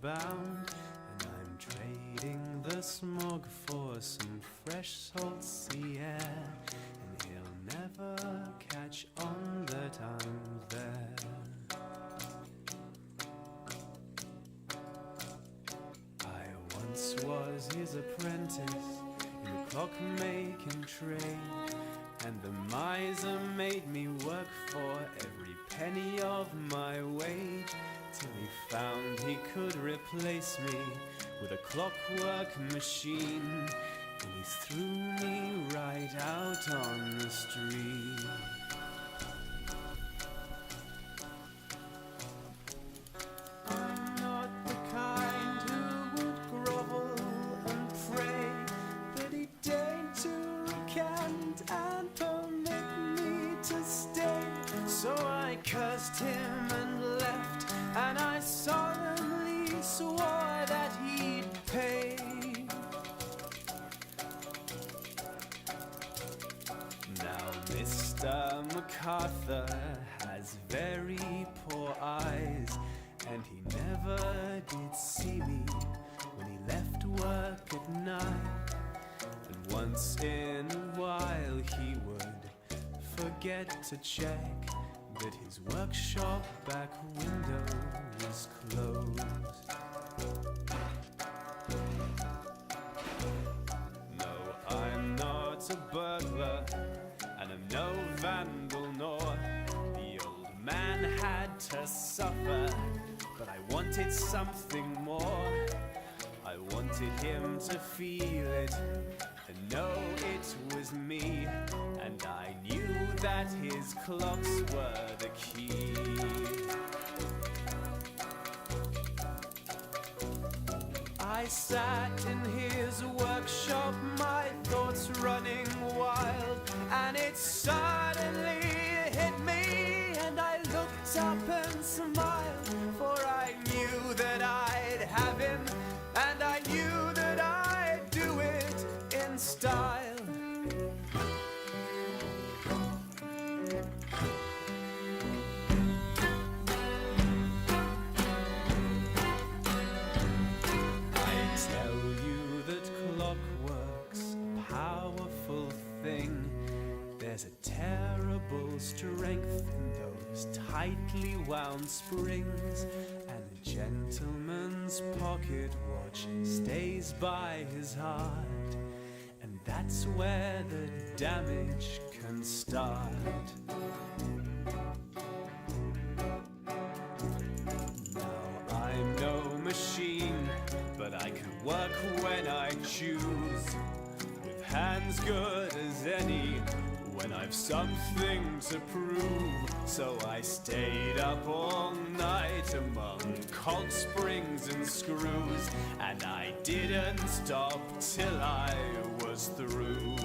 bound, and I'm trading the smog for some fresh salt sea air, and he'll never catch on that I'm there. I once was his apprentice in the clockmaking trade, and the miser made me work for every penny of my wage, till he found he could replace me with a clockwork machine, and he threw me right out on the street. I'm not the kind who would grovel and pray, but he deigned to recant and permit me to stay. So I cursed him and left, and I solemnly swore that he'd pay. Now Mr. MacArthur has very poor eyes, and he never did see me when he left work at night. And once in a while he would forget to check that his workshop back window was closed. No, I'm not a burglar, and I'm no vandal, nor the old man had to suffer, but I wanted something more. I wanted him to feel it and know it was me, and I knew that his clocks were the key. I sat in his workshop, my thoughts running wild, and it suddenly hit me, and I looked up and smiled, for I knew that I'd have him, and I knew that I'd do it in style. Tell you that clockwork's a powerful thing. There's a terrible strength in those tightly wound springs, and a gentleman's pocket watch stays by his heart, and that's where the damage can start. Now I'm no machine, but I can work when I choose, with hands good as any, when I've something to prove. So I stayed up all night among cog springs and screws, and I didn't stop till I was through.